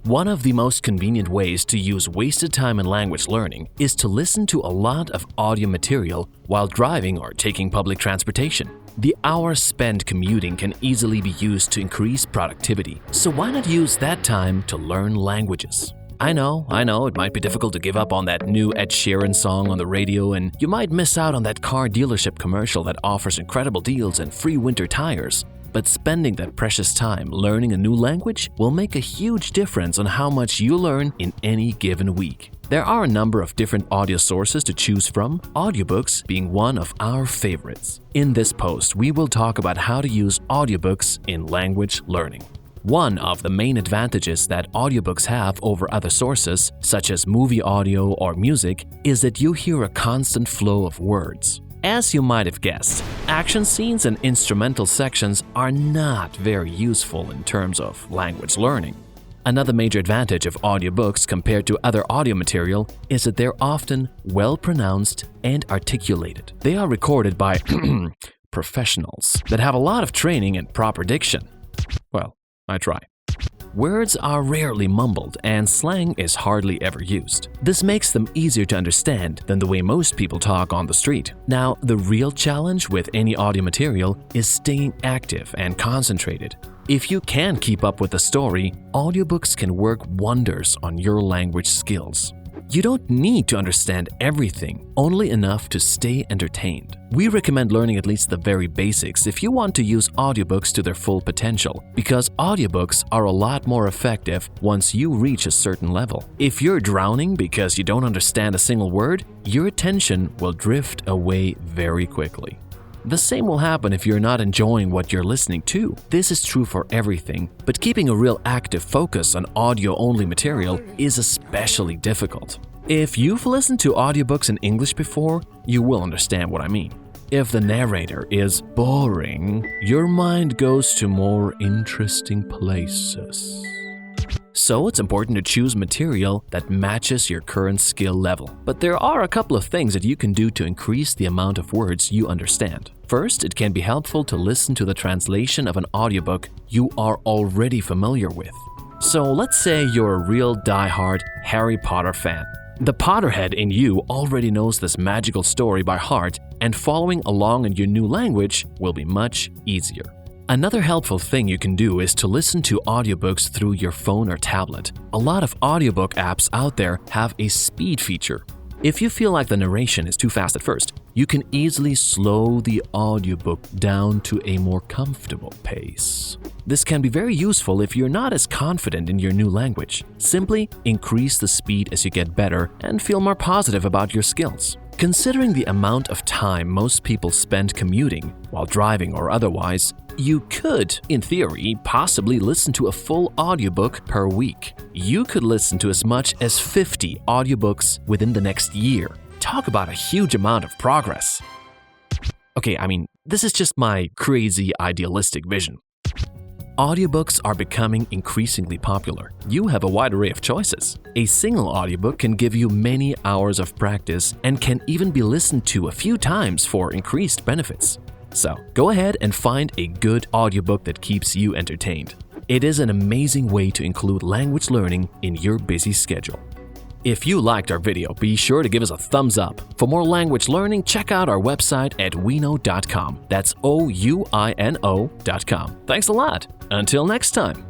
One of the most convenient ways to use wasted time in language learning is to listen to a lot of audio material while driving or taking public transportation. The hours spent commuting can easily be used to increase productivity, so why not use that time to learn languages? I know, it might be difficult to give up on that new Ed Sheeran song on the radio, and you might miss out on that car dealership commercial that offers incredible deals and free winter tires. But spending that precious time learning a new language will make a huge difference on how much you learn in any given week. There are a number of different audio sources to choose from, audiobooks being one of our favorites. In this post, we will talk about how to use audiobooks in language learning. One of the main advantages that audiobooks have over other sources, such as movie audio or music, is that you hear a constant flow of words. As you might have guessed, action scenes and instrumental sections are not very useful in terms of language learning. Another major advantage of audiobooks compared to other audio material is that they're often well pronounced and articulated. They are recorded by professionals that have a lot of training and proper diction. Well, I try. Words are rarely mumbled and slang is hardly ever used. This makes them easier to understand than the way most people talk on the street. Now, the real challenge with any audio material is staying active and concentrated. If you can keep up with the story, audiobooks can work wonders on your language skills. You don't need to understand everything, only enough to stay entertained. We recommend learning at least the very basics if you want to use audiobooks to their full potential, because audiobooks are a lot more effective once you reach a certain level. If you're drowning because you don't understand a single word, your attention will drift away very quickly. The same will happen if you're not enjoying what you're listening to. This is true for everything, but keeping a real active focus on audio-only material is especially difficult. If you've listened to audiobooks in English before, you will understand what I mean. If the narrator is boring, your mind goes to more interesting places. So it's important to choose material that matches your current skill level. But there are a couple of things that you can do to increase the amount of words you understand. First, it can be helpful to listen to the translation of an audiobook you are already familiar with. So let's say you're a real die-hard Harry Potter fan. The Potterhead in you already knows this magical story by heart, and following along in your new language will be much easier. Another helpful thing you can do is to listen to audiobooks through your phone or tablet. A lot of audiobook apps out there have a speed feature. If you feel like the narration is too fast at first, you can easily slow the audiobook down to a more comfortable pace. This can be very useful if you're not as confident in your new language. Simply increase the speed as you get better and feel more positive about your skills. Considering the amount of time most people spend commuting, while driving or otherwise, you could, in theory, possibly listen to a full audiobook per week. You could listen to as much as 50 audiobooks within the next year. Talk about a huge amount of progress. Okay, this is just my crazy idealistic vision. Audiobooks are becoming increasingly popular. You have a wide array of choices. A single audiobook can give you many hours of practice and can even be listened to a few times for increased benefits. So, go ahead and find a good audiobook that keeps you entertained. It is an amazing way to include language learning in your busy schedule. If you liked our video, be sure to give us a thumbs up. For more language learning, check out our website at OUINO.com. That's OUINO.com. Thanks a lot. Until next time.